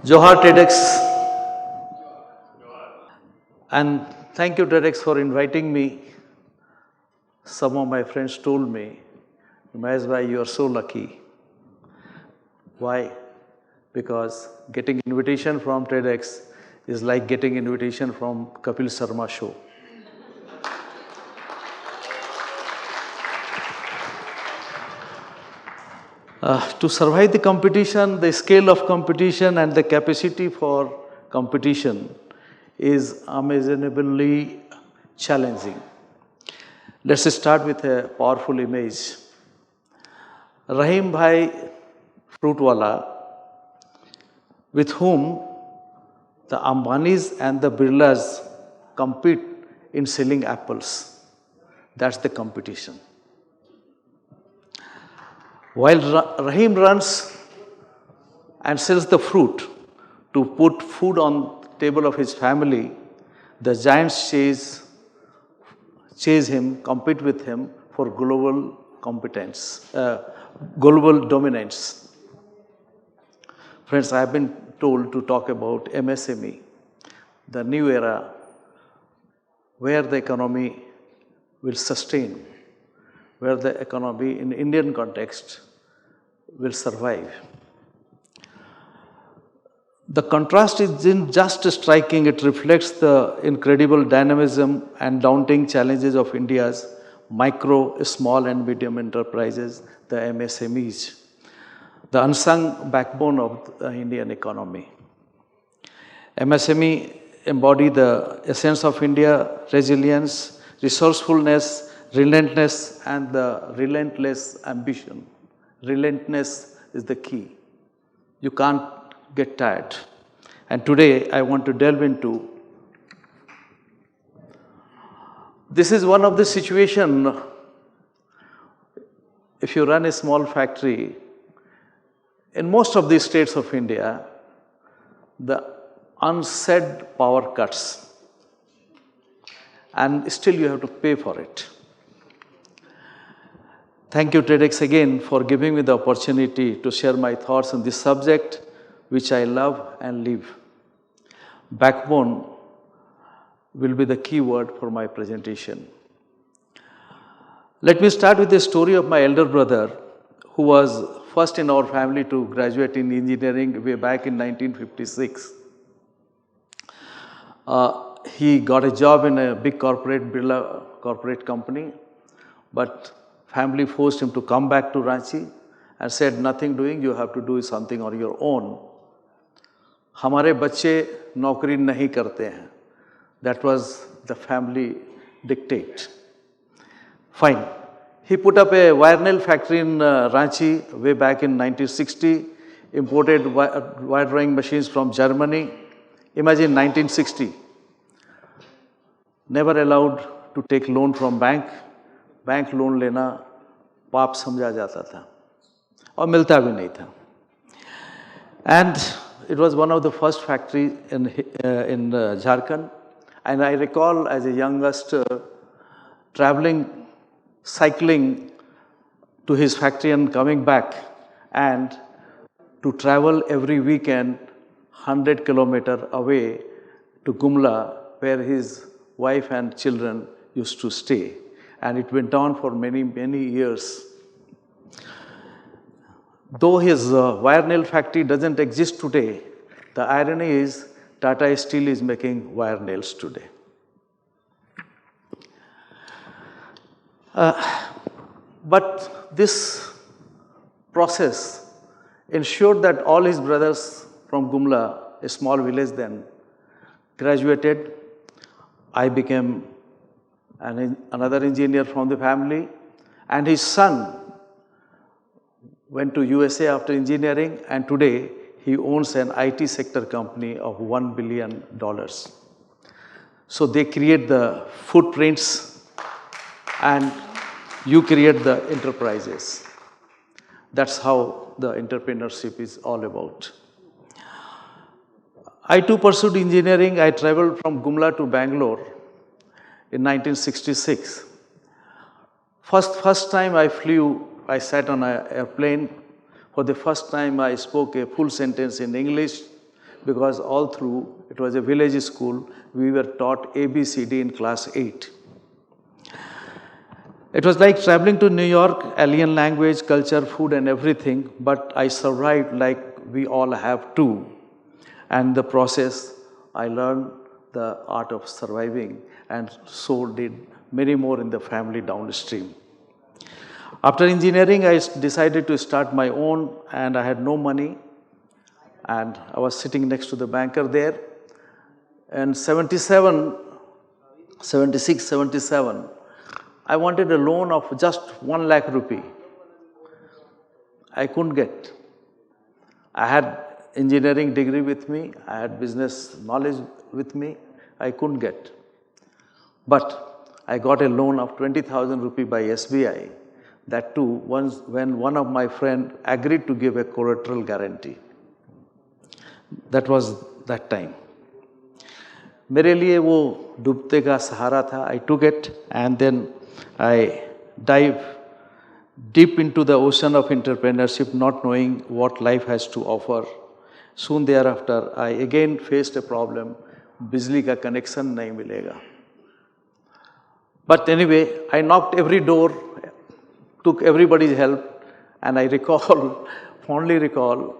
Johar TEDx, and thank you TEDx for inviting me. Some of my friends told me, Mahesh bhai, you are so lucky. Why? Because getting invitation from TEDx is like getting invitation from Kapil Sharma show. To survive the competition, the scale of competition and the capacity for competition is unimaginably challenging. Let's start with a powerful image. Rahim Bhai Fruitwala, with whom the Ambanis and the Birlas compete in selling apples. That's the competition. While Rahim runs and sells the fruit to put food on the table of his family, the giants chase him, compete with him for global dominance. Friends, I have been told to talk about MSME, the new era where the economy will sustain, where the economy in Indian context will survive. The contrast isn't just striking, it reflects the incredible dynamism and daunting challenges of India's micro, small and medium enterprises, the MSMEs, the unsung backbone of the Indian economy. MSME embody the essence of India: resilience, resourcefulness, relentlessness, and the relentless ambition. Relentlessness is the key. You can't get tired. And today I want to delve into this is one of the situation. If you run a small factory, in most of the states of India, the unsaid power cuts, and still you have to pay for it. Thank you TEDx again for giving me the opportunity to share my thoughts on this subject which I love and live. Backbone will be the key word for my presentation. Let me start with the story of my elder brother, who was first in our family to graduate in engineering way back in 1956. He got a job in a big corporate company, but family forced him to come back to Ranchi and said, nothing doing, you have to do something on your own. हमारे बच्चे नौकरी नहीं करते हैं. That was the family dictate. Fine. He put up a wire nail factory in Ranchi way back in 1960, imported wire drawing machines from Germany. Imagine 1960. Never allowed to take loan from bank. Bank loan लेना पाप समझा जाता था और मिलता भी नहीं था. And it was one of the first factories in Jharkhand. And I recall as a youngster traveling, cycling to his factory and coming back, and to travel every weekend 100 kilometers away to Gumla, where his wife and children used to stay. And it went on for many, many years. Though his wire nail factory doesn't exist today, the irony is Tata Steel is making wire nails today. But this process ensured that all his brothers from Gumla, a small village then, graduated. I became another engineer from the family, and his son went to USA after engineering, and today he owns an IT sector company of $1 billion. So they create the footprints and you create the enterprises. That's how the entrepreneurship is all about. I too pursued engineering. I traveled from Gumla to Bangalore in 1966. First time I flew, I sat on an airplane. For the first time I spoke a full sentence in English. because all through, it was a village school, we were taught ABCD in class 8. It was like traveling to New York, alien language, culture, food and everything, but I survived like we all have too. And the process, I learned the art of surviving, and so did many more in the family downstream. After engineering, I decided to start my own, and I had no money, and I was sitting next to the banker there. And 76, 77, I wanted a loan of just 1 lakh rupee. I couldn't get. I had engineering degree with me, I had business knowledge with me, I couldn't get. But I got a loan of 20,000 rupee by SBI, that too when one of my friends agreed to give a collateral guarantee. That was that time. मेरे लिए वो डूबते का सहारा था. I took it and then I dive deep into the ocean of entrepreneurship, not knowing what life has to offer. Soon thereafter, I again faced a problem. बिजली का connection नहीं मिलेगा. But anyway, I knocked every door, took everybody's help, and I fondly recall,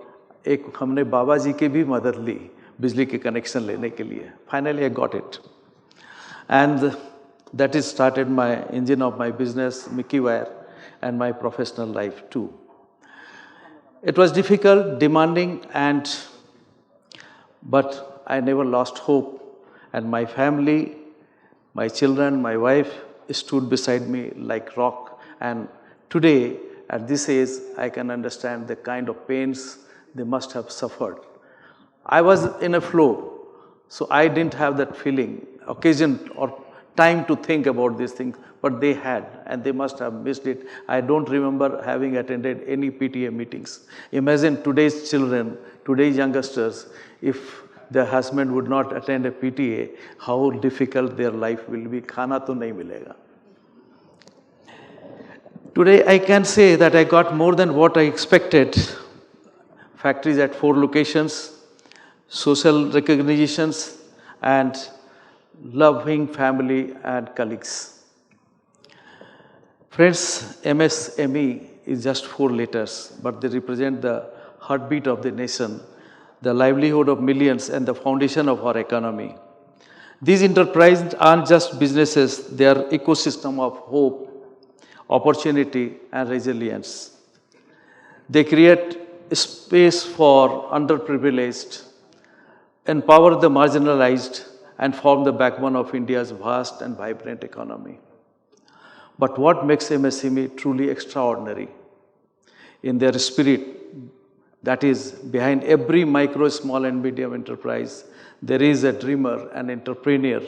एक हमने बाबा जी की भी मदद ली बिजली के कनेक्शन लेने के लिए. Finally, I got it. And that is started my engine of my business, Mickey Wire, and my professional life too. It was difficult, demanding, but I never lost hope. And my family, my children, my wife stood beside me like rock. And today, at this age, I can understand the kind of pains they must have suffered. I was in a flow, so I didn't have that feeling, occasion or time to think about these things, but they had, and they must have missed it. I don't remember having attended any PTA meetings. Imagine today's children, today's youngsters, if their husband would not attend a PTA, how difficult their life will be. Khana to nahi milega. Today I can say that I got more than what I expected. Factories at 4 locations, social recognitions, and loving family and colleagues. Friends, MSME is just 4 letters, but they represent the heartbeat of the nation, the livelihood of millions, and the foundation of our economy. These enterprises aren't just businesses, they are ecosystem of hope, opportunity, and resilience. They create space for underprivileged, empower the marginalized, and form the backbone of India's vast and vibrant economy. But what makes MSME truly extraordinary? In their spirit, that is, behind every micro, small, and medium enterprise, there is a dreamer, an entrepreneur,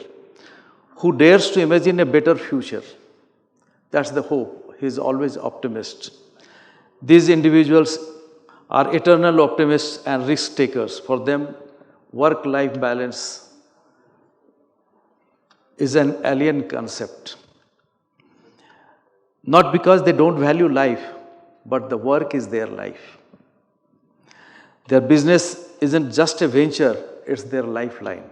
who dares to imagine a better future. That's the hope. He is always optimist. These individuals are eternal optimists and risk takers. For them, work-life balance is an alien concept. Not because they don't value life, but the work is their life. Their business isn't just a venture, it's their lifeline.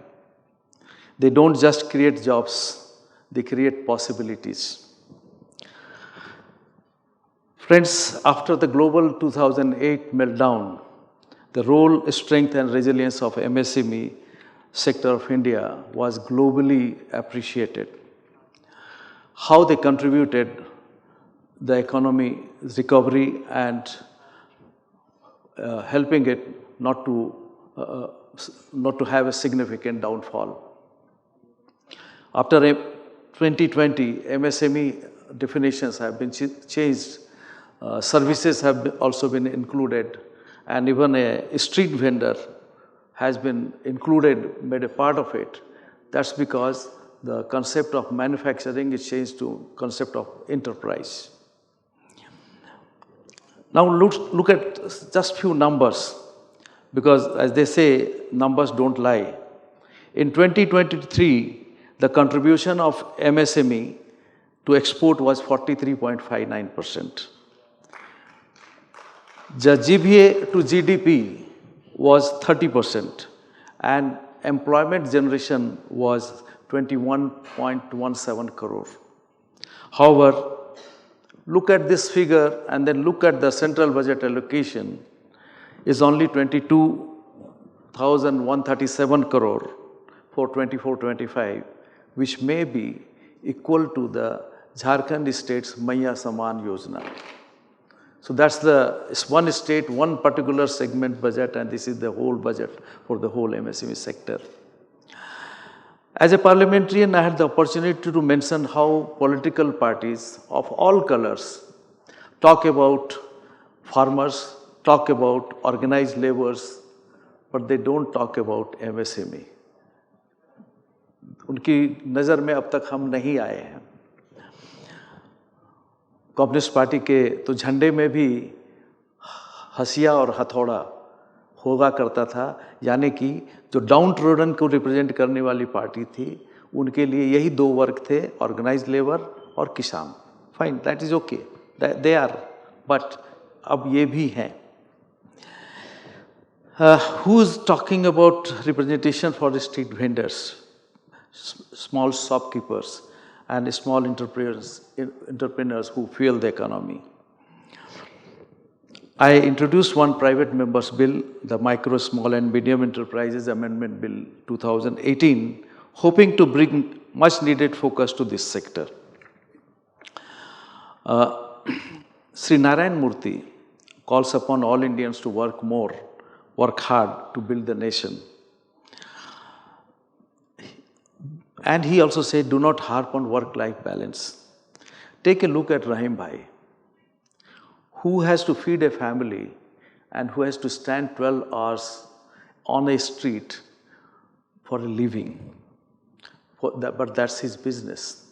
They don't just create jobs, they create possibilities. Friends, after the global 2008 meltdown, the role, strength, and resilience of MSME sector of India was globally appreciated. How they contributed the economy's recovery and helping it not to have a significant downfall. After 2020, MSME definitions have been changed. Services have also been included, and even a street vendor has been included, made a part of it. That's because the concept of manufacturing is changed to concept of enterprise. Now look at just few numbers, because as they say, numbers don't lie. In 2023, the contribution of MSME to export was 43.59%. The GVA to GDP was 30%, and employment generation was 21.17 crore. However, look at this figure and then look at the central budget allocation is only 22,137 crore for 24-25, which may be equal to the Jharkhand state's Maiya Saman Yojana. So that's one state, one particular segment budget, and this is the whole budget for the whole MSME sector. As a parliamentarian, I had the opportunity to mention how political parties of all colors talk about farmers, talk about organized laborers, but they don't talk about MSME. उनकी नज़र में अब तक हम नहीं आए हैं। Communist party के तो झंडे में भी हसिया और हथौड़ा होगा करता था, यानी कि जो डाउन ट्रोडन को रिप्रेजेंट करने वाली पार्टी थी, उनके लिए यही दो वर्ग थे, ऑर्गेनाइज्ड लेबर और किसान। Fine, that is okay, they are, but अब ये भी हैं। Who is talking about representation for street vendors, small shopkeepers and small entrepreneurs who fuel the economy. I introduced one private member's bill, the Micro, Small and Medium Enterprises Amendment Bill 2018, hoping to bring much needed focus to this sector. Sri Narayan Murthy calls upon all Indians to work more, work hard to build the nation. And he also said, do not harp on work-life balance. Take a look at Rahim Bhai, who has to feed a family and who has to stand 12 hours on a street for a living. But that's his business.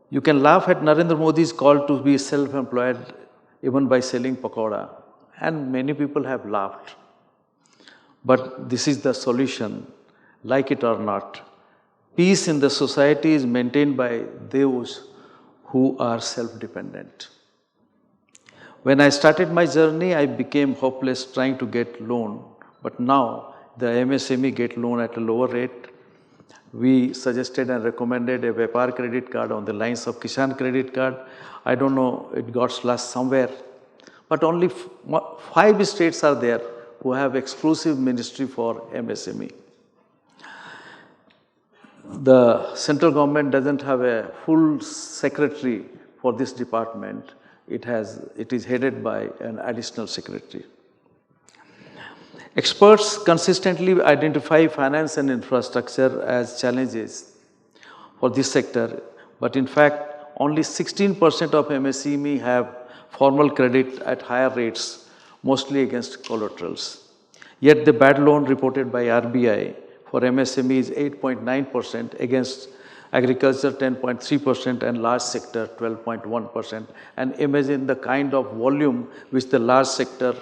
You can laugh at Narendra Modi's call to be self-employed even by selling pakoda, and many people have laughed. But this is the solution, like it or not. Peace in the society is maintained by those who are self-dependent. When I started my journey, I became hopeless trying to get loan. But now, the MSME get loan at a lower rate. We suggested and recommended a Vyapar credit card on the lines of Kisan credit card. I don't know, it got lost somewhere. But only 5 states are there who have exclusive ministry for MSME. The central government doesn't have a full secretary for this department. It is headed by an additional secretary. Experts consistently identify finance and infrastructure as challenges for this sector, but in fact, only 16% of MSME have formal credit at higher rates, mostly against collaterals. Yet the bad loan reported by RBI for MSME is 8.9% against agriculture 10.3% and large sector 12.1%. And imagine the kind of volume which the large sector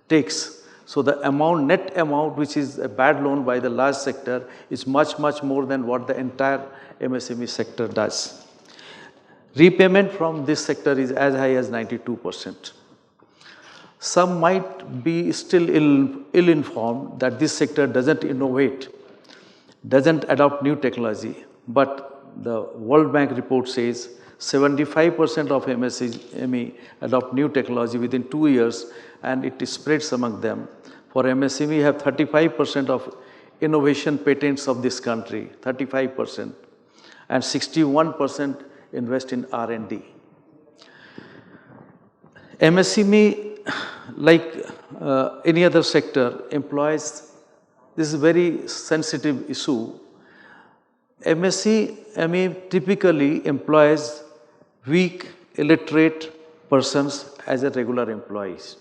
takes. So the net amount which is a bad loan by the large sector is much, much more than what the entire MSME sector does. Repayment from this sector is as high as 92%. Some might be still ill-informed that this sector doesn't innovate, doesn't adopt new technology, but the World Bank report says 75% of MSME adopt new technology within 2 years, and it spreads among them. For MSME, we have 35% of innovation patents of this country, 35%, and 61% invest in R&D. MSME, like any other sector, employs. This is a very sensitive issue. MSME typically employs weak, illiterate persons as a regular employees.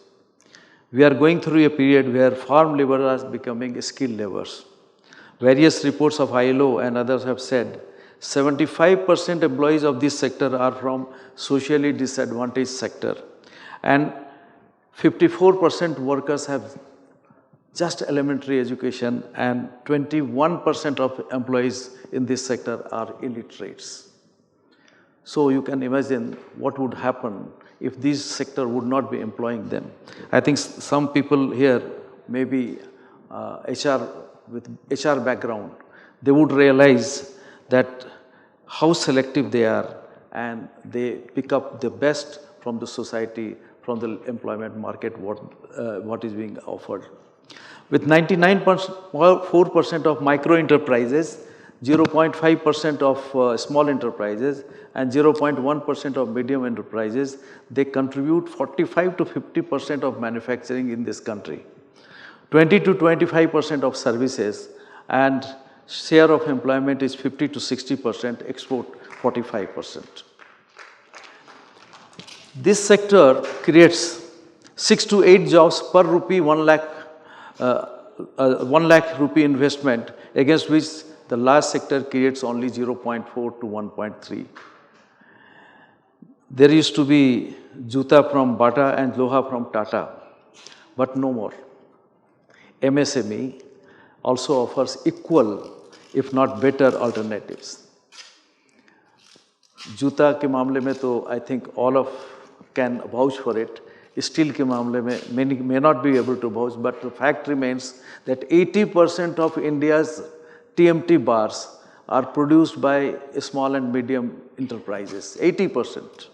We are going through a period where farm labor are becoming skilled laborers. Various reports of ILO and others have said 75% employees of this sector are from socially disadvantaged sector, and 54% workers have just elementary education, and 21% of employees in this sector are illiterates. So you can imagine what would happen if this sector would not be employing them. I think some people here may be HR with HR background, they would realize that how selective they are, and they pick up the best from the society, from the employment market, what is being offered. With 99.4% of micro enterprises, 0.5% of small enterprises, and 0.1% of medium enterprises, they contribute 45 to 50% of manufacturing in this country, 20 to 25% of services, and share of employment is 50 to 60%, export 45%. This sector creates 6 to 8 jobs per rupee, 1 lakh rupee investment, against which the large sector creates only 0.4 to 1.3. There used to be Juta from Bata and Loha from Tata, but no more. MSME also offers equal, if not better, alternatives. Juta के मामले में तो I think all of can vouch for it. Steel के मामले में many may not be able to vouch, but the fact remains that 80% of India's TMT bars are produced by small and medium enterprises, 80%.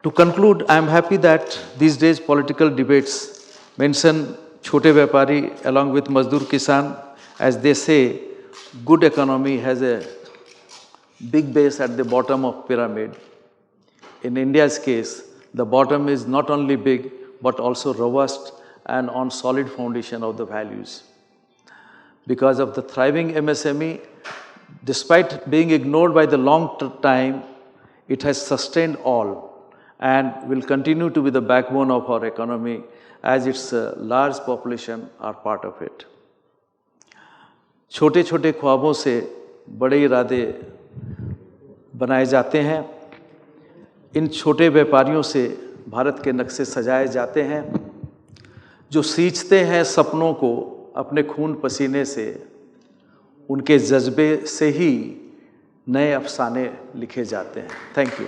To conclude, I am happy that these days political debates mention Chote Vyapari along with Mazdoor Kisan. As they say, good economy has a big base at the bottom of pyramid. In India's case, the bottom is not only big, but also robust and on solid foundation of the values. Because of the thriving MSME, despite being ignored by the long time, it has sustained all and will continue to be the backbone of our economy, as its large population are part of it. छोटे छोटे ख्वाबों से बड़े इरादे बनाए जाते हैं। इन छोटे व्यापारियों से भारत के नक्शे सजाए जाते हैं, जो सींचते हैं सपनों को अपने खून पसीने से। उनके जज्बे से ही नए अफसाने लिखे जाते हैं। Thank you.